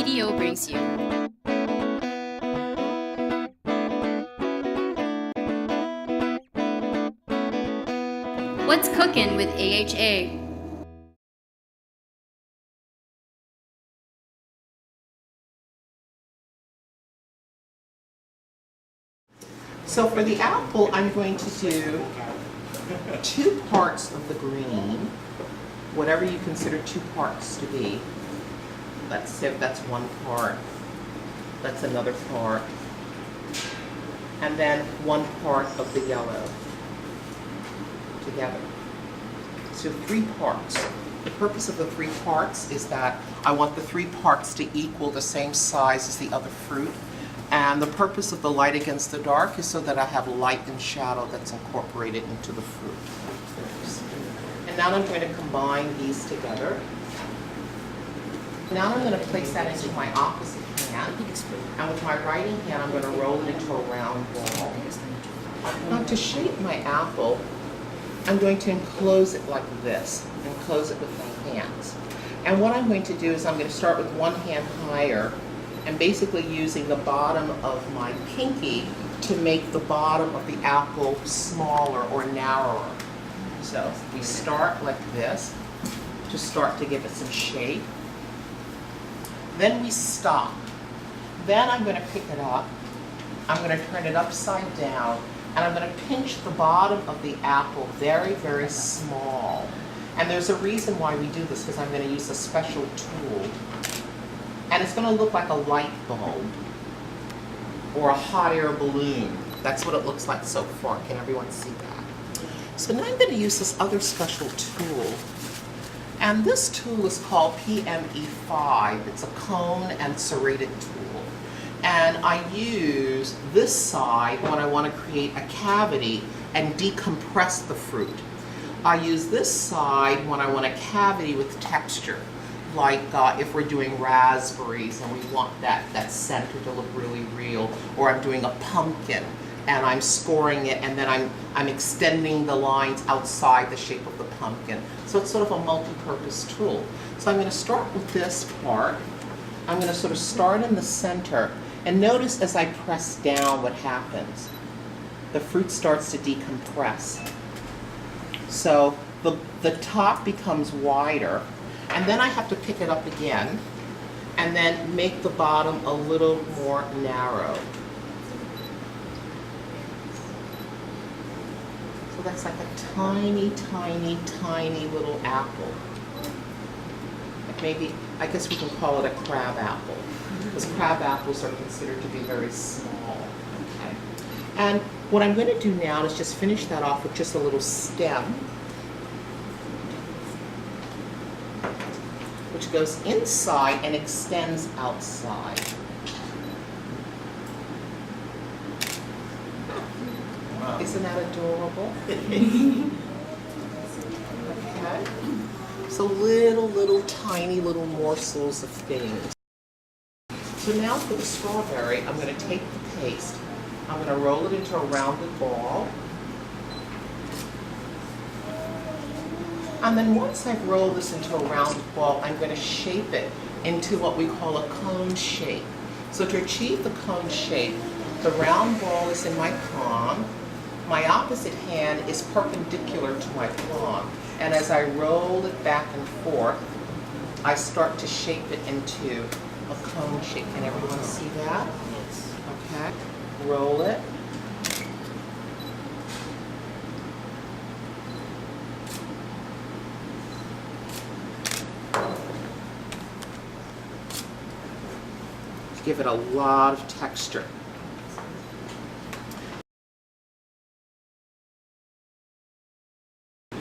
video brings you. What's Cookin' with AHA? So for the apple, I'm going to do 2 parts of the green, whatever you consider 2 parts to be. Let's say if that's 1 part, that's another part, and then 1 part of the yellow together. So 3 parts. The purpose of the 3 parts is that I want the 3 parts to equal the same size as the other fruit. And the purpose of the light against the dark is so that I have light and shadow that's incorporated into the fruit. And now I'm going to combine these together. Now I'm going to place that into my opposite hand. And with my right hand, I'm going to roll it into a round ball. Now to shape my apple, I'm going to enclose it like this. Enclose it with my hands. And what I'm going to do is I'm going to start with one hand higher and basically using the bottom of my pinky to make the bottom of the apple smaller or narrower. So we start like this to start to give it some shape. Then we stop. Then I'm going to pick it up. I'm going to turn it upside down, and I'm going to pinch the bottom of the apple very, very small. And there's a reason why we do this, because I'm going to use a special tool. And it's going to look like a light bulb or a hot air balloon. That's what it looks like so far. Can everyone see that? So now I'm going to use this other special tool. And this tool is called PME5. It's a cone and serrated tool. And I use this side when I want to create a cavity and decompress the fruit. I use this side when I want a cavity with texture. Like if we're doing raspberries and we want that center to look really real, or I'm doing a pumpkin and I'm scoring it and then I'm extending the lines outside the shape of the pumpkin. So it's sort of a multi-purpose tool. So I'm going to start with this part. I'm going to sort of start in the center, and notice as I press down what happens. The fruit starts to decompress. So the top becomes wider. And then I have to pick it up again and then make the bottom a little more narrow. So that's like a tiny, tiny, tiny little apple. Like maybe, I guess we can call it a crab apple, because crab apples are considered to be very small. Okay. And what I'm going to do now is just finish that off with just a little stem, which goes inside and extends outside. Wow. Isn't that adorable? Okay. So little tiny little morsels of things. So now for the strawberry, I'm going to take the paste. I'm going to roll it into a rounded ball. And then once I've rolled this into a round ball, I'm going to shape it into what we call a cone shape. So to achieve the cone shape, the round ball is in my palm. My opposite hand is perpendicular to my palm. And as I roll it back and forth, I start to shape it into a cone shape. Can everyone see that? Yes. Okay. Roll it. Give it a lot of texture.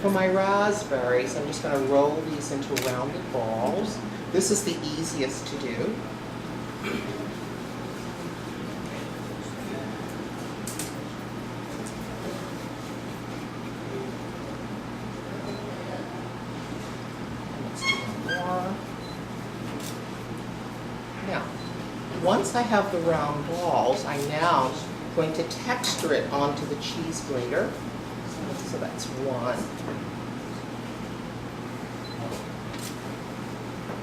For my raspberries, I'm just going to roll these into rounded balls. This is the easiest to do. Let's do more. Now, once I have the round balls, I'm now going to texture it onto the cheese grater. So that's one.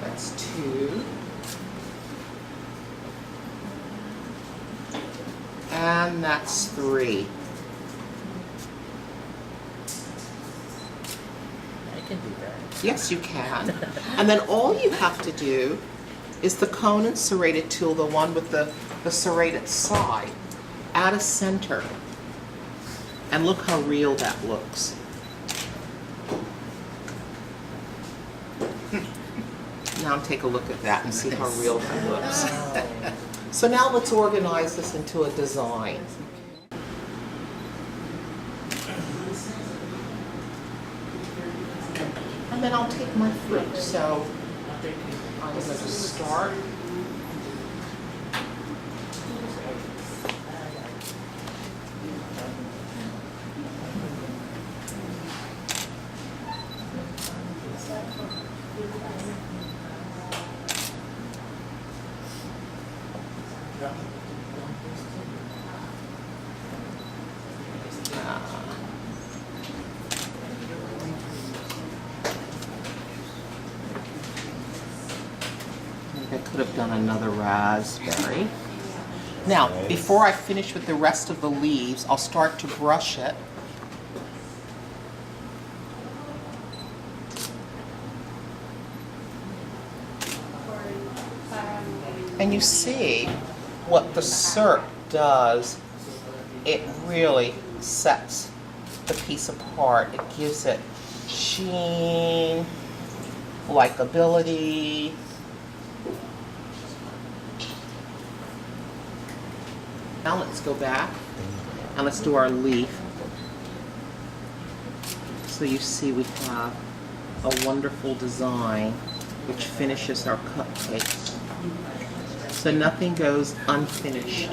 That's two. And that's 3. I can do that. Yes, you can. And then all you have to do is the cone and serrated tool, the one with the serrated side, add a center. And look how real that looks. Now take a look at that and see how real that looks. So now let's organize this into a design. And then I'll take my fruit. So I'm going to start. I could have done another raspberry. Now, before I finish with the rest of the leaves, I'll start to brush it. And you see what the syrup does. It really sets the piece apart. It gives it sheen, likability. Now let's go back and let's do our leaf. So you see we have a wonderful design which finishes our cupcake. So nothing goes unfinished.